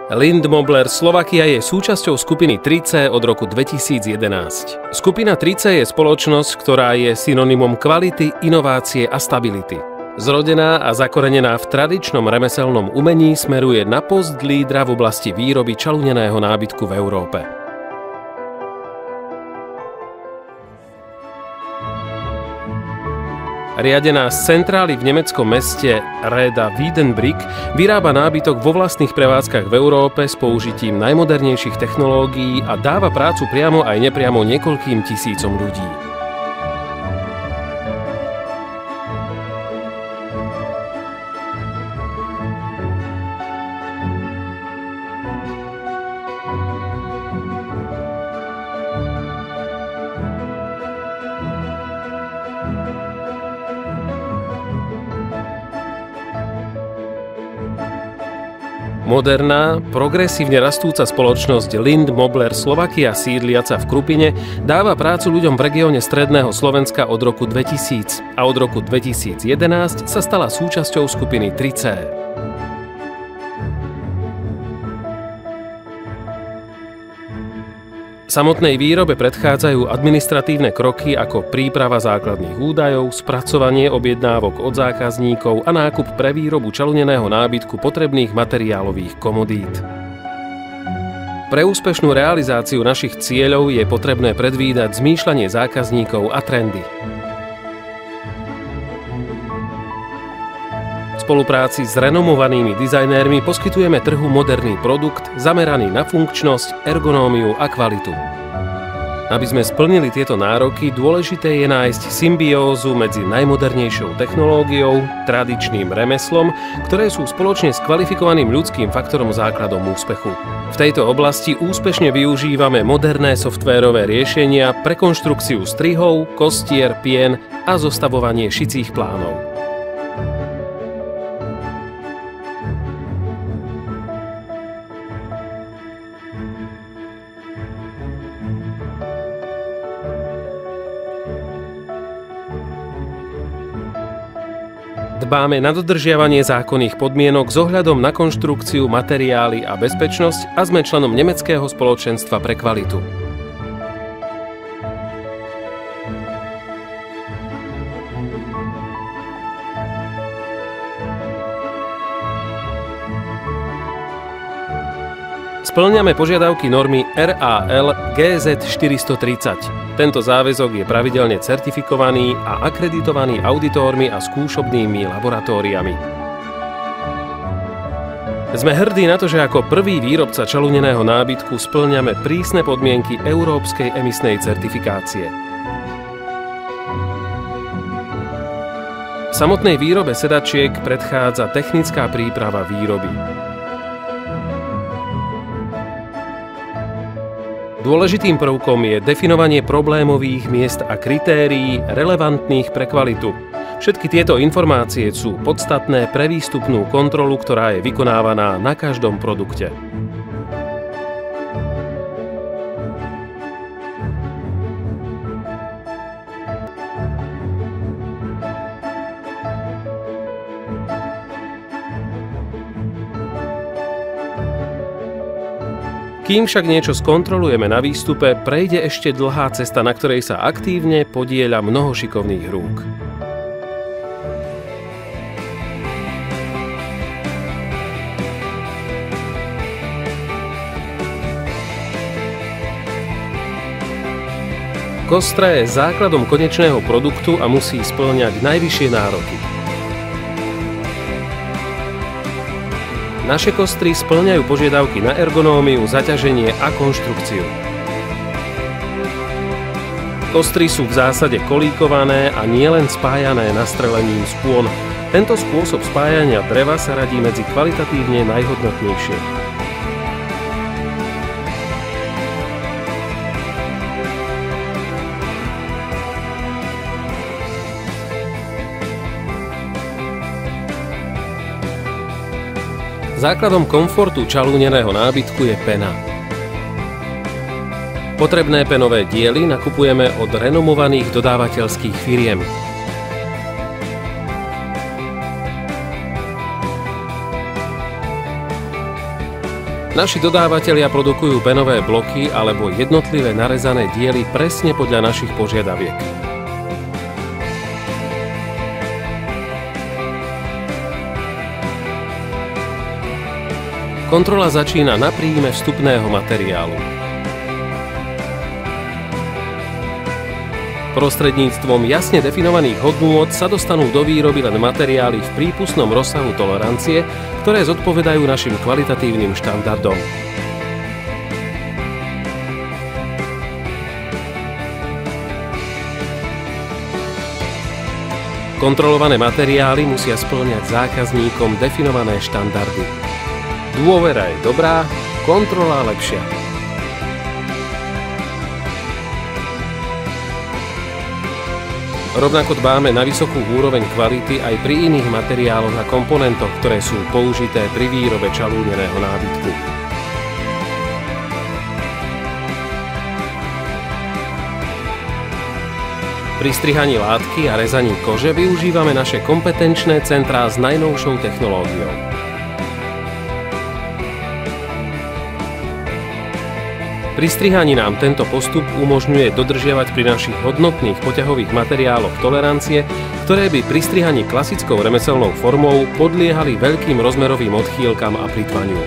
Lindmobler Slovakia je súčasťou skupiny 3C od roku 2011. Skupina 3C je spoločnosť, ktorá je synonymom kvality, inovácie a stability. Zrodená a zakorenená v tradičnom remeselnom umení smeruje na post lídra v oblasti výroby čaluneného nábytku v Európe. Riadená z centrály v nemeckom meste Reda Wiedenbrück vyrába nábytok vo vlastných prevádzkach v Európe s použitím najmodernejších technológií a dáva prácu priamo aj nepriamo niekoľkým tisícom ľudí. Moderná, progresívne rastúca spoločnosť Lindmobler Slovakia sídliaca v Krupine dáva prácu ľuďom v regióne stredného Slovenska od roku 2000 a od roku 2011 sa stala súčasťou skupiny 3C. Samotnej výrobe predchádzajú administratívne kroky ako príprava základných údajov, spracovanie objednávok od zákazníkov a nákup pre výrobu čaluneného nábytku potrebných materiálových komodít. Pre úspešnú realizáciu našich cieľov je potrebné predvídať zmýšľanie zákazníkov a trendy. V spolupráci s renomovanými dizajnérmi poskytujeme trhu moderný produkt zameraný na funkčnosť, ergonómiu a kvalitu. Aby sme splnili tieto nároky, dôležité je nájsť symbiózu medzi najmodernejšou technológiou, tradičným remeslom, ktoré sú spoločne s kvalifikovaným ľudským faktorom základom úspechu. V tejto oblasti úspešne využívame moderné softvérové riešenia pre konštrukciu strihov, kostier, pien a zostavovanie šicích plánov. Dbáme na dodržiavanie zákonných podmienok s ohľadom na konštrukciu, materiály a bezpečnosť a sme členom Nemeckého spoločenstva pre kvalitu. Spĺňame požiadavky normy RAL GZ 430. Tento záväzok je pravidelne certifikovaný a akreditovaný auditórmi a skúšobnými laboratóriami. Sme hrdí na to, že ako prvý výrobca čaluneného nábytku spĺňame prísne podmienky Európskej emisnej certifikácie. Samotnej výrobe sedačiek predchádza technická príprava výroby. Dôležitým prvkom je definovanie problémových miest a kritérií relevantných pre kvalitu. Všetky tieto informácie sú podstatné pre výstupnú kontrolu, ktorá je vykonávaná na každom produkte. Kým však niečo skontrolujeme na výstupe, prejde ešte dlhá cesta, na ktorej sa aktívne podieľa mnoho šikovných rúk. Kostra je základom konečného produktu a musí spĺňať najvyššie nároky. Naše kostry spĺňajú požiadavky na ergonómiu, zaťaženie a konštrukciu. Kostry sú v zásade kolíkované a nielen spájané nastrelením spôn. Tento spôsob spájania dreva sa radí medzi kvalitatívne najhodnotnejšie. Základom komfortu čalúneného nábytku je pena. Potrebné penové diely nakupujeme od renomovaných dodávateľských firiem. Naši dodávateľia produkujú penové bloky alebo jednotlivé narezané diely presne podľa našich požiadaviek. Kontrola začína na príjme vstupného materiálu. Prostredníctvom jasne definovaných hodnôt sa dostanú do výroby len materiály v prípustnom rozsahu tolerancie, ktoré zodpovedajú našim kvalitatívnym štandardom. Kontrolované materiály musia spĺňať zákazníkom definované štandardy. Dôvera je dobrá, kontrola lepšia. Rovnako dbáme na vysokú úroveň kvality aj pri iných materiáloch a komponentoch, ktoré sú použité pri výrobe čalúneného nábytku. Pri strihaní látky a rezaní kože využívame naše kompetenčné centrá s najnovšou technológiou. Pri strihaní nám tento postup umožňuje dodržiavať pri našich hodnotných poťahových materiáloch tolerancie, ktoré by pri strihaní klasickou remeselnou formou podliehali veľkým rozmerovým odchýlkam a plytvaniu.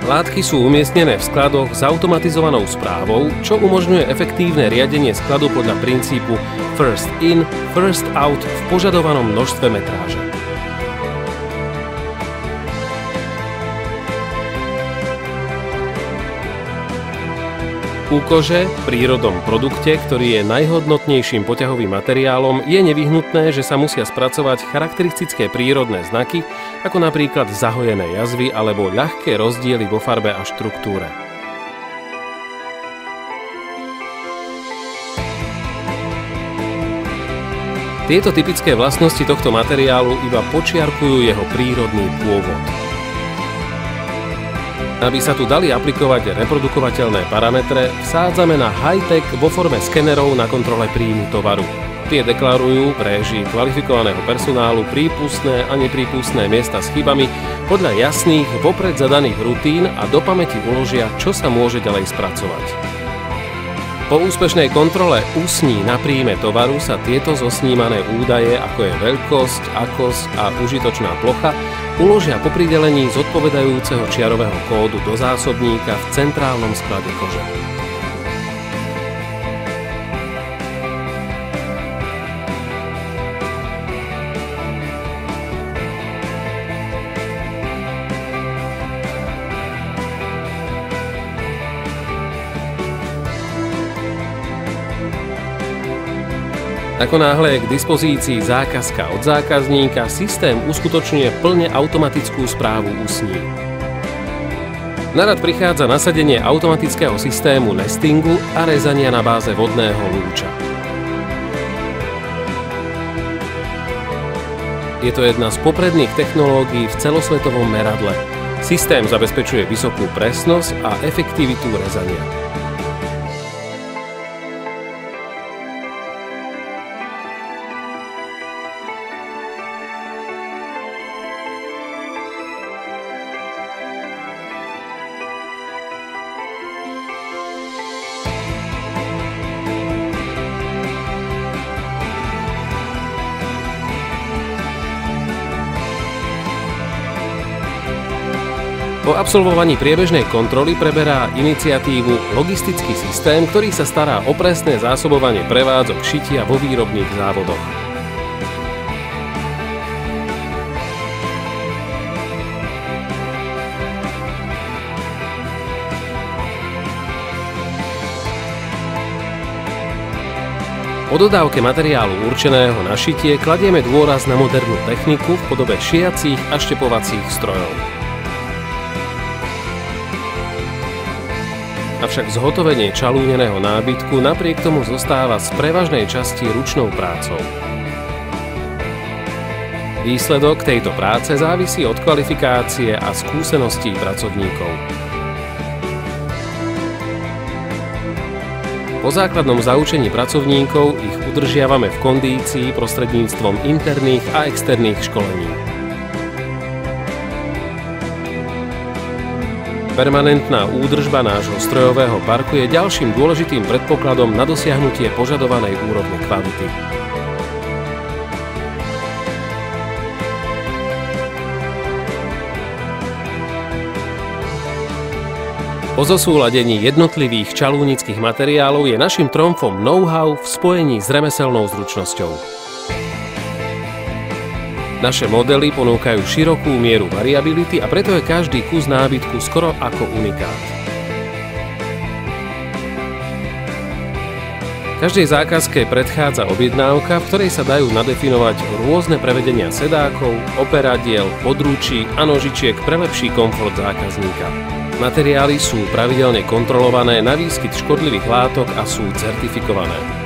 Látky sú umiestnené v skladoch s automatizovanou správou, čo umožňuje efektívne riadenie skladu podľa princípu first in, first out v požadovanom množstve metráže. U kože, prírodnom produkte, ktorý je najhodnotnejším poťahovým materiálom, je nevyhnutné, že sa musia spracovať charakteristické prírodné znaky, ako napríklad zahojené jazvy alebo ľahké rozdiely vo farbe a štruktúre. Tieto typické vlastnosti tohto materiálu iba počiarkujú jeho prírodný pôvod. Aby sa tu dali aplikovať reprodukovateľné parametre, vsádzame na high-tech vo forme skenerov na kontrole príjmu tovaru. Tie deklarujú v réžii kvalifikovaného personálu prípustné a neprípustné miesta s chybami podľa jasných, vopred zadaných rutín a do pamäti uložia, čo sa môže ďalej spracovať. Po úspešnej kontrole usní na príjme tovaru sa tieto zosnímané údaje, ako je veľkosť, akosť a užitočná plocha, uložia po pridelení zodpovedajúceho čiarového kódu do zásobníka v centrálnom sklade kože. Ako náhle je k dispozícii zákazka od zákazníka, systém uskutočňuje plne automatickú správu usní. Na rad prichádza nasadenie automatického systému nestingu a rezania na báze vodného lúča. Je to jedna z popredných technológií v celosvetovom meradle. Systém zabezpečuje vysokú presnosť a efektivitu rezania. Po absolvovaní priebežnej kontroly preberá iniciatívu logistický systém, ktorý sa stará o presné zásobovanie prevádzok šitia vo výrobných závodoch. Po dodávke materiálu určeného na šitie kladieme dôraz na modernú techniku v podobe šijacích a štepovacích strojov. Avšak zhotovenie čalúneného nábytku napriek tomu zostáva z prevažnej časti ručnou prácou. Výsledok tejto práce závisí od kvalifikácie a skúseností pracovníkov. Po základnom zaučení pracovníkov ich udržiavame v kondícii prostredníctvom interných a externých školení. Permanentná údržba nášho strojového parku je ďalším dôležitým predpokladom na dosiahnutie požadovanej úrovne kvality. Po zosúladení jednotlivých čalúnických materiálov je našim tromfom know-how v spojení s remeselnou zručnosťou. Naše modely ponúkajú širokú mieru variability a preto je každý kus nábytku skoro ako unikát. Každej zákazke predchádza objednávka, v ktorej sa dajú nadefinovať rôzne prevedenia sedákov, operadiel, područí a nožičiek pre lepší komfort zákazníka. Materiály sú pravidelne kontrolované na výskyt škodlivých látok a sú certifikované.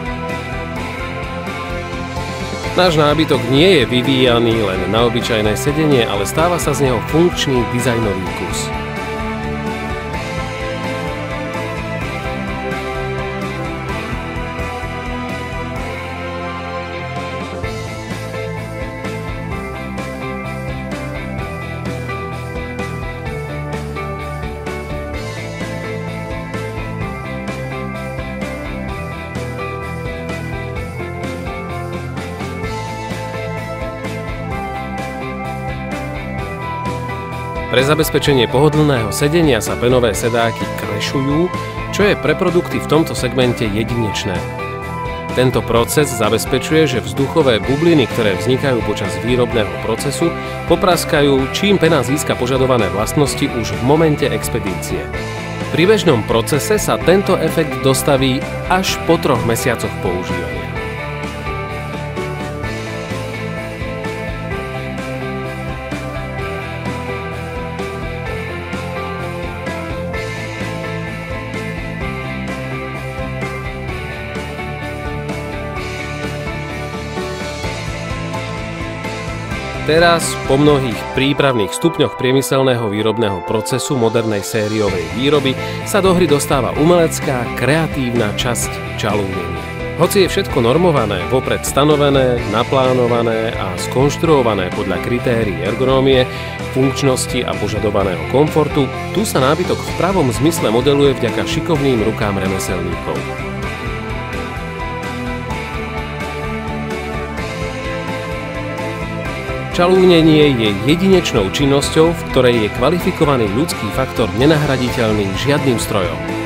Náš nábytok nie je vyvíjaný len na obyčajné sedenie, ale stáva sa z neho funkčný dizajnový kus. Pre zabezpečenie pohodlného sedenia sa penové sedáky krešujú, čo je pre produkty v tomto segmente jedinečné. Tento proces zabezpečuje, že vzduchové bubliny, ktoré vznikajú počas výrobného procesu, popraskajú, čím pena získa požadované vlastnosti už v momente expedície. Pri bežnom procese sa tento efekt dostaví až po 3 mesiacoch používania. Teraz, po mnohých prípravných stupňoch priemyselného výrobného procesu modernej sériovej výroby, sa do hry dostáva umelecká, kreatívna časť čalúnenia. Hoci je všetko normované, vopred stanovené, naplánované a skonštruované podľa kritérií ergonómie, funkčnosti a požadovaného komfortu, tu sa nábytok v pravom zmysle modeluje vďaka šikovným rukám remeselníkov. Čalúnenie je jedinečnou činnosťou, v ktorej je kvalifikovaný ľudský faktor nenahraditeľný žiadnym strojom.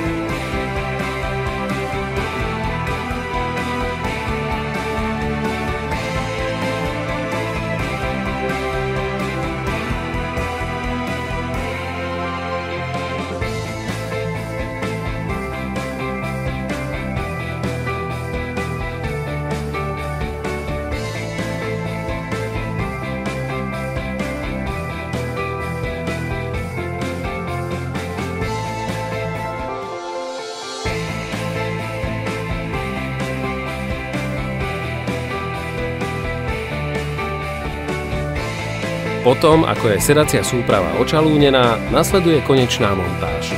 Potom, ako je sedacia súprava očalúnená, nasleduje konečná montáž.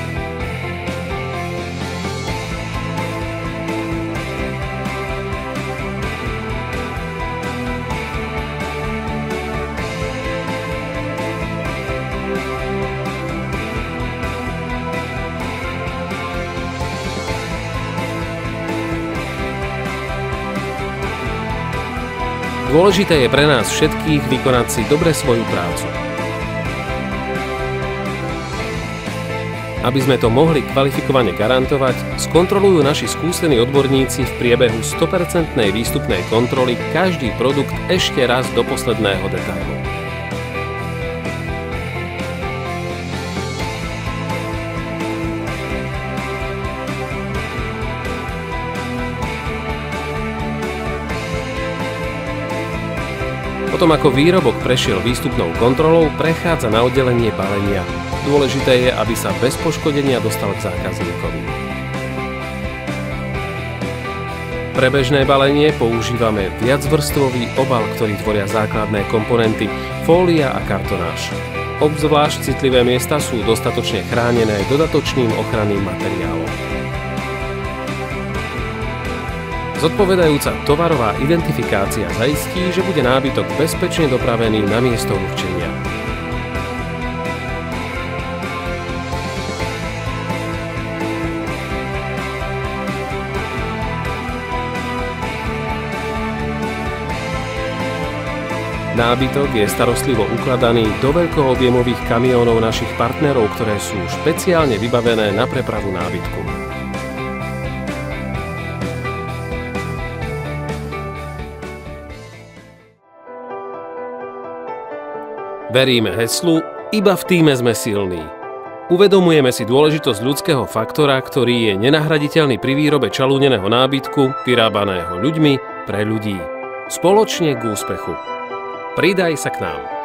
Dôležité je pre nás všetkých vykonať si dobre svoju prácu. Aby sme to mohli kvalifikovane garantovať, skontrolujú naši skúsení odborníci v priebehu 100% výstupnej kontroly každý produkt ešte raz do posledného detailu. Potom ako výrobok prešiel výstupnou kontrolou, prechádza na oddelenie balenia. Dôležité je, aby sa bez poškodenia dostal k zákazníkovi. Pre bežné balenie používame viacvrstvový obal, ktorý tvoria základné komponenty, fólia a kartonáž. Obzvlášť citlivé miesta sú dostatočne chránené dodatočným ochranným materiálom. Zodpovedajúca tovarová identifikácia zaistí, že bude nábytok bezpečne dopravený na miesto určenia. Nábytok je starostlivo ukladaný do veľkoobjemových kamiónov našich partnerov, ktoré sú špeciálne vybavené na prepravu nábytku. Veríme heslu "Iba v tíme sme silní". Uvedomujeme si dôležitosť ľudského faktora, ktorý je nenahraditeľný pri výrobe čalúneného nábytku, vyrábaného ľuďmi pre ľudí. Spoločne k úspechu. Pridaj sa k nám.